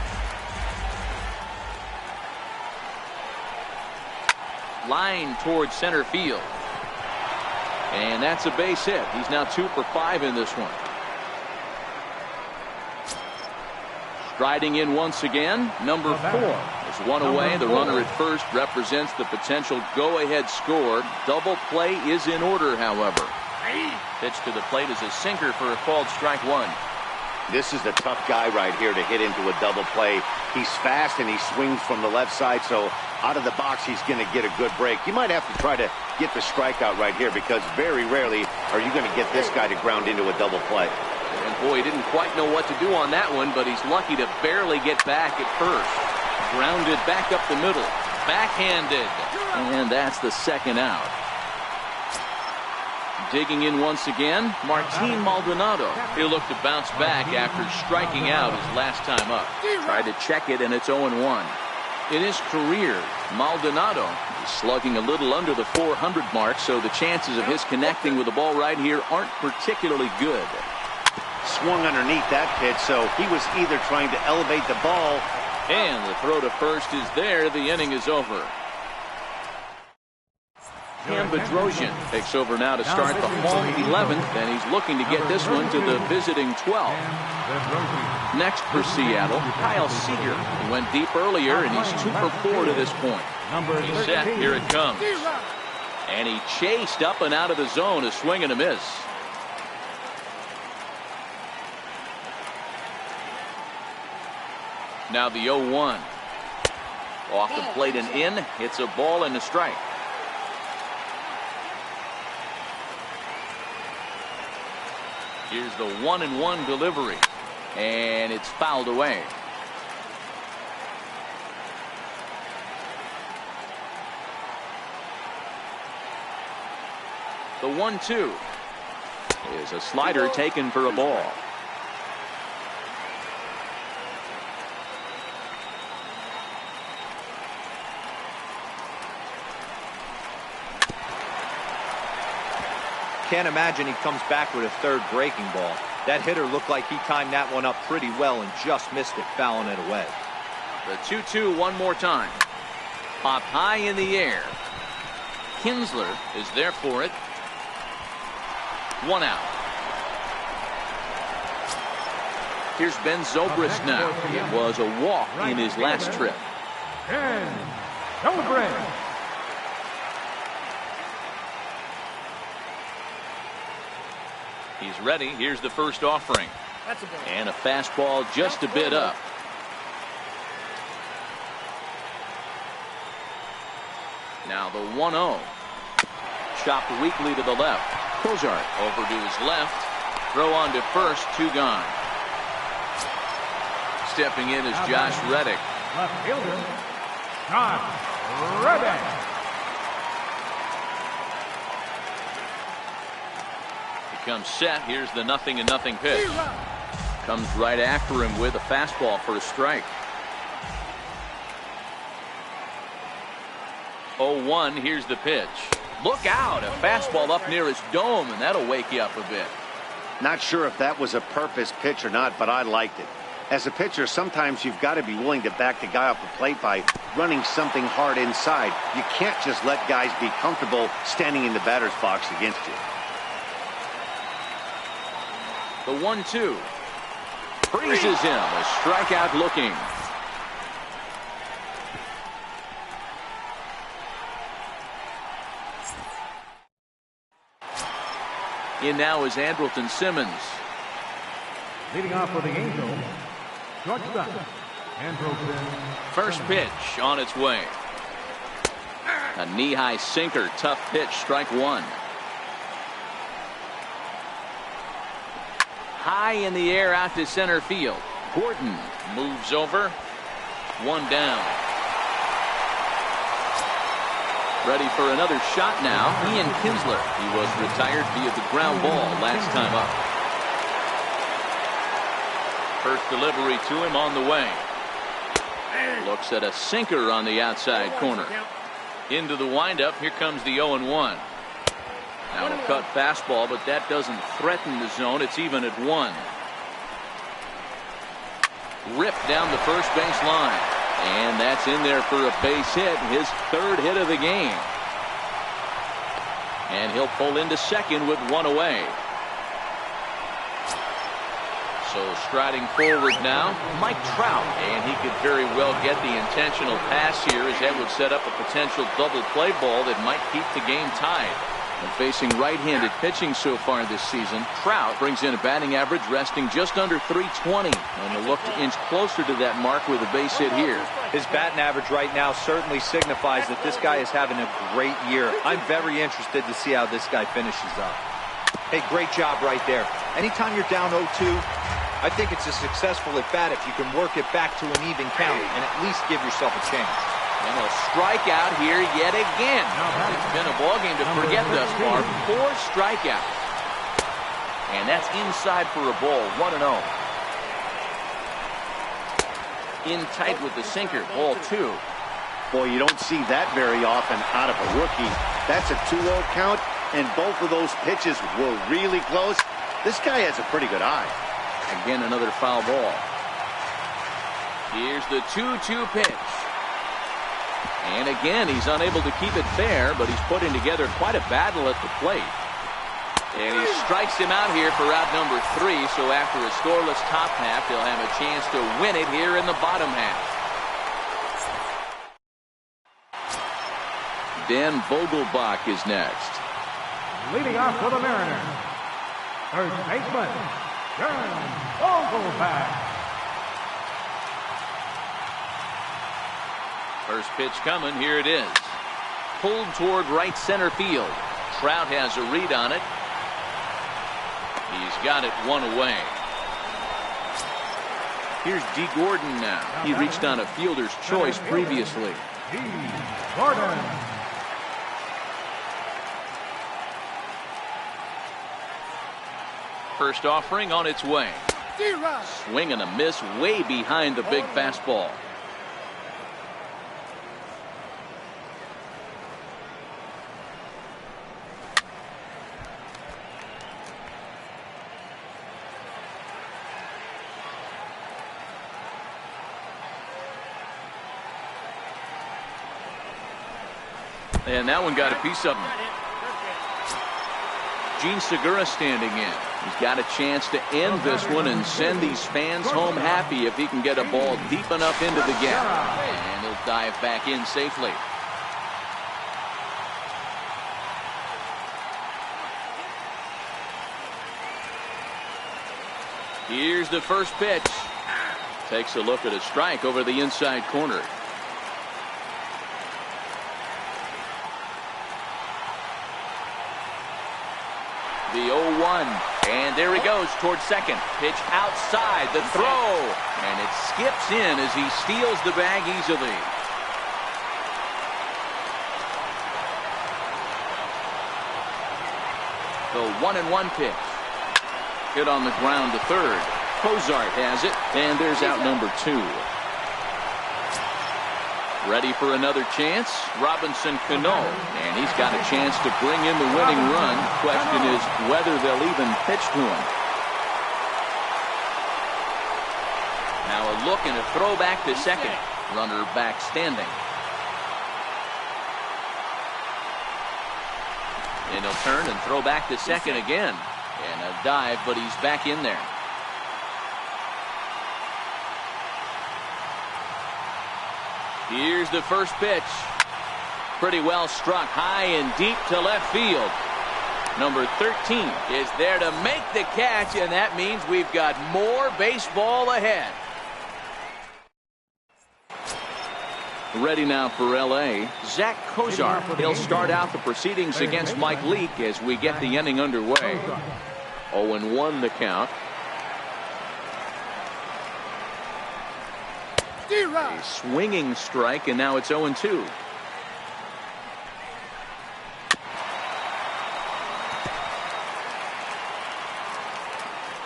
Line towards center field. And that's a base hit. He's now 2 for 5 in this one. Striding in once again, number 4. Is 1 away. The runner at first represents the potential go-ahead score. Double play is in order, however. Pitch to the plate is a sinker for a called strike 1. This is the tough guy right here to hit into a double play. He's fast and he swings from the left side, so out of the box he's going to get a good break. You might have to try to get the strikeout right here because very rarely are you going to get this guy to ground into a double play. And boy, he didn't quite know what to do on that one, but he's lucky to barely get back at first. Grounded back up the middle. Backhanded. And that's the 2nd out. Digging in once again, Martin Maldonado. He'll look to bounce back after striking out his last time up. Tried to check it, and it's 0-1. In his career, Maldonado is slugging a little under the 400 mark, so the chances of his connecting with the ball right here aren't particularly good. Swung underneath that pitch, so he was either trying to elevate the ball. And the throw to first is there. The inning is over. Cam Bedrosian takes over now to start the home 11th, and he's looking to get this one to the visiting 12th. Next for Seattle, Kyle Seager. He went deep earlier, and he's 2 for 4 to this point. He's set. Here it comes. And he chased up and out of the zone, a swing and a miss. Now the 0-1. Off the plate and in. It's a ball and a strike. Here's the 1-1 delivery. And it's fouled away. The 1-2 is a slider taken for a ball. Can't imagine he comes back with a 3rd breaking ball. That hitter looked like he timed that one up pretty well and just missed it, fouling it away. The 2-2 one more time. Popped high in the air. Kinsler is there for it. 1 out. Here's Ben Zobrist now. It was a walk in his last trip. Ben Zobrist. He's ready. Here's the first offering. That's a ball. And a fastball just a bit up. Now the 1-0. Chopped weakly to the left. Cozart over to his left. Throw on to first. 2 gone. Stepping in is Josh Reddick. Left fielder, Josh Reddick. Comes set. Here's the 0-0 pitch. Comes right after him with a fastball for a strike. 0-1. Here's the pitch. Look out. A fastball up near his dome, and that'll wake you up a bit. Not sure if that was a purpose pitch or not, but I liked it. As a pitcher, sometimes you've got to be willing to back the guy off the plate by running something hard inside. You can't just let guys be comfortable standing in the batter's box against you. The 1-2 freezes him. A strikeout looking. In now is Andrelton Simmons. Leading off for the Angels, shortstop, Andrelton. First pitch on its way. A knee-high sinker. Tough pitch. Strike 1. High in the air out to center field. Gordon moves over. 1 down. Ready for another shot now. Ian Kinsler. He was retired via the ground ball last time up. First delivery to him on the way. Looks at a sinker on the outside corner. Into the windup. Here comes the 0-1. Now a cut fastball, but that doesn't threaten the zone. It's even at 1. Ripped down the first base line. And that's in there for a base hit. His 3rd hit of the game. And he'll pull into second with 1 away. So striding forward now, Mike Trout. And he could very well get the intentional pass here, as that would set up a potential double play ball that might keep the game tied. And facing right-handed pitching so far this season, Trout brings in a batting average resting just under .320. And he'll look to inch closer to that mark with a base hit here. His batting average right now certainly signifies that this guy is having a great year. I'm very interested to see how this guy finishes up. Hey, great job right there. Anytime you're down 0-2, I think it's a successful at bat if you can work it back to an even count and at least give yourself a chance. And he'll strike out here yet again. It's been a ball game to forget thus far. 4 strikeouts. And that's inside for a ball. 1-0. In tight with the sinker. Ball 2. Boy, you don't see that very often out of a rookie. That's a 2-0 count, and both of those pitches were really close. This guy has a pretty good eye. Again, another foul ball. Here's the 2-2 pitch. And again, he's unable to keep it fair, but he's putting together quite a battle at the plate. And he strikes him out here for out number 3, so after a scoreless top half, they'll have a chance to win it here in the bottom half. Dan Vogelbach is next. Leading off for the Mariners, first baseman, Dan Vogelbach. First pitch coming. Here it is. Pulled toward right center field. Trout has a read on it. He's got it 1 away. Here's D. Gordon now. He reached on a fielder's choice previously. D. Gordon. First offering on its way. Swing and a miss way behind the big fastball. And that one got a piece of him. Gene Segura standing in. He's got a chance to end this one and send these fans home happy if he can get a ball deep enough into the gap. And he'll dive back in safely. Here's the first pitch. Takes a look at a strike over the inside corner. The 0-1, and there he goes towards second. Pitch outside, the throw, and it skips in as he steals the bag easily. The 1-1 pitch. Hit on the ground to third. Cozart has it, and there's out number 2. Ready for another chance? Robinson Cano, and he's got a chance to bring in the winning run. Question is whether they'll even pitch to him. Now a look and a throw back to second. Runner back standing. And he'll turn and throw back to second again. And a dive, but he's back in there. Here's the first pitch. Pretty well struck high and deep to left field. Number 13 is there to make the catch, and that means we've got more baseball ahead. Ready now for L.A., Zach Cozart. He'll start out the proceedings against Mike Leake as we get the inning underway. 0-1 the count. A swinging strike, and now it's 0-2.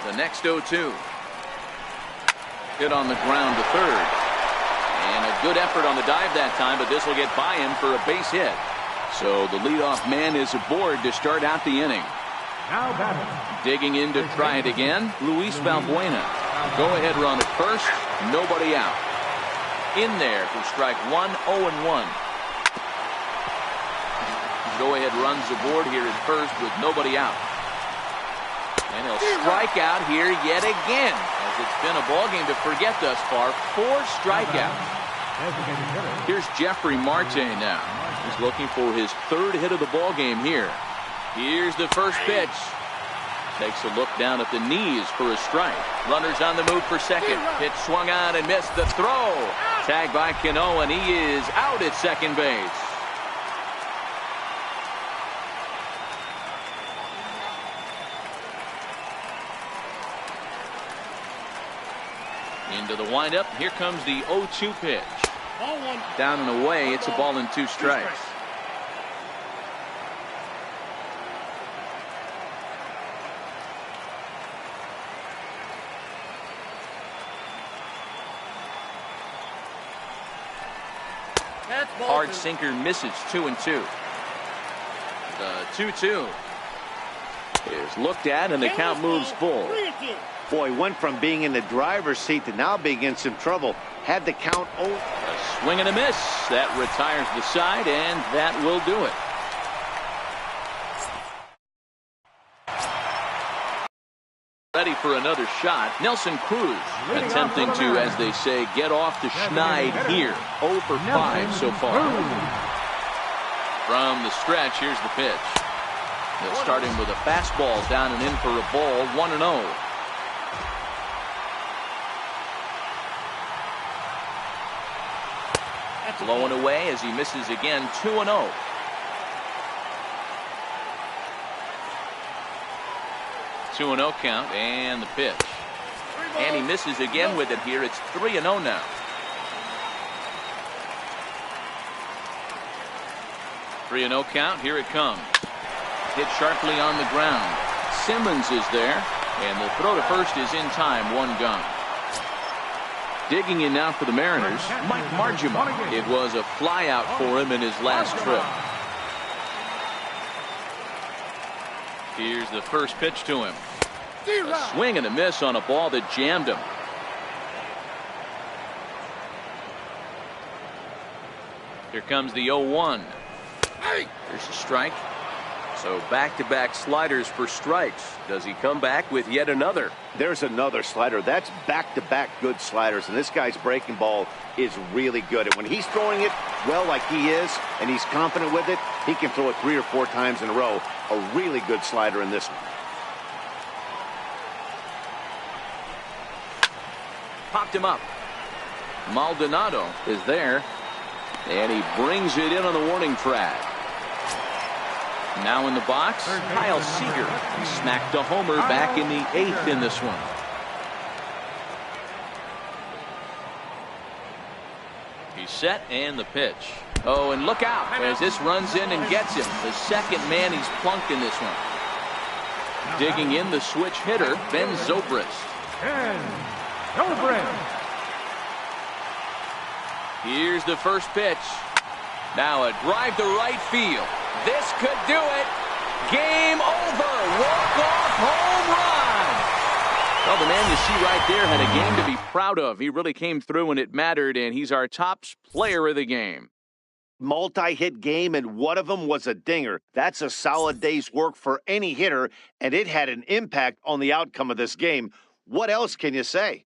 The next 0-2. Hit on the ground to third. And a good effort on the dive that time, but this will get by him for a base hit. So the leadoff man is aboard to start out the inning. Now batting. Digging in to try it again, Luis Valbuena. Go-ahead run at first, nobody out. In there for strike one, 0-1. Go-ahead runs aboard here at first with nobody out. And he'll strike out here yet again, as it's been a ballgame to forget thus far. 4 strikeouts. Here's Jeffrey Marte now. He's looking for his 3rd hit of the ballgame here. Here's the first pitch. Takes a look down at the knees for a strike. Runners on the move for second. Pitch swung on and missed the throw. Tagged by Cano, and he is out at second base. Into the windup. Here comes the 0-2 pitch. Ball 1. Down and away. It's a ball and 2 strikes. Hard sinker misses. 2-2. The 2-2 is looked at, and the count moves full. Boy, went from being in the driver's seat to now being in some trouble. Had the count over. A swing and a miss. That retires the side, and that will do it. Ready for another shot. Nelson Cruz attempting to, as they say, get off the schneid here. 0 for 5 so far. From the stretch, here's the pitch. They'll start him with a fastball down and in for a ball. 1-0. Blowing away as he misses again. 2-0. Two and 0 count, and the pitch. And he misses again with it here. It's 3-0 now. 3-0 count. Here it comes. Hit sharply on the ground. Simmons is there, and the throw to first is in time. 1 gone. Digging in now for the Mariners, Mike Margima. It was a fly out for him in his last trip. Here's the first pitch to him. A swing and a miss on a ball that jammed him. Here comes the 0-1. Here's a strike. So back-to-back sliders for strikes. Does he come back with yet another? There's another slider. That's back-to-back good sliders, and this guy's breaking ball is really good. And when he's throwing it well like he is, and he's confident with it, he can throw it 3 or 4 times in a row. A really good slider in this one. Popped him up. Maldonado is there, and he brings it in on the warning track. Now in the box, Kyle Seager. He smacked a homer back in the 8th in this one. He's set, and the pitch. Oh, and look out as this runs in and gets him. The second man he's plunked in this one. Digging in, the switch hitter, Ben Zobrist. Here's the first pitch. Now a drive to right field. This could do it. Game over. Walk-off home run. Well, the man you see right there had a game to be proud of. He really came through when it mattered, and he's our top player of the game. Multi-hit game, and one of them was a dinger. That's a solid day's work for any hitter, and it had an impact on the outcome of this game. What else can you say?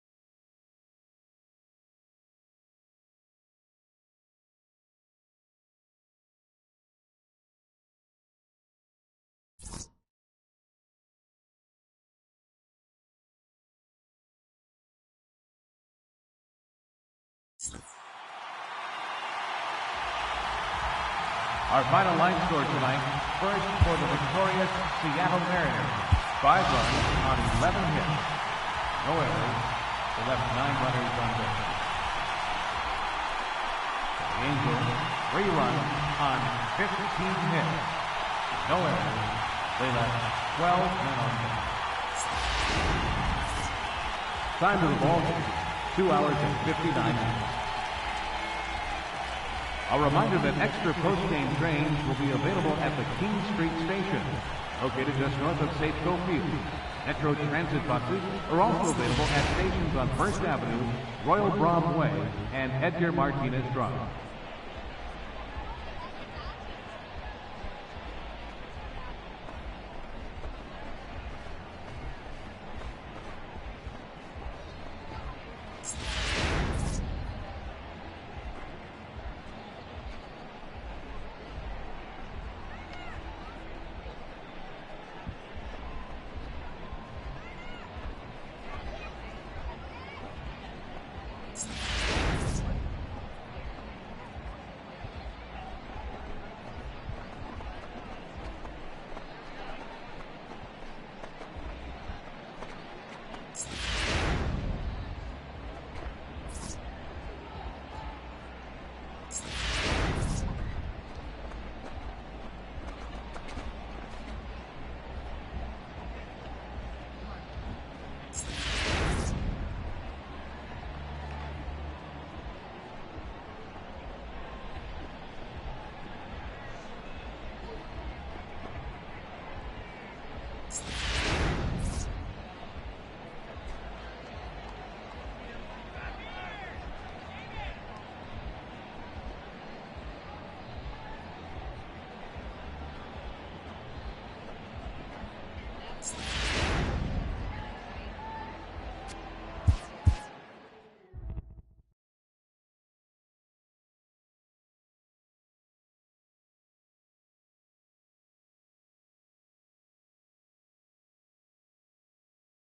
Our final line score tonight, first for the victorious Seattle Mariners, 5 runs on 11 hits. No errors. They left 9 runners on base. The Angels, 3 runs on 15 hits. No errors. They left 12 men on base. Time to the ball game, 2 hours and 59 minutes. A reminder that extra post-game trains will be available at the King Street Station, located just north of Safeco Field. Metro Transit buses are also available at stations on First Avenue, Royal Brom Way, and Edgar Martinez Drive.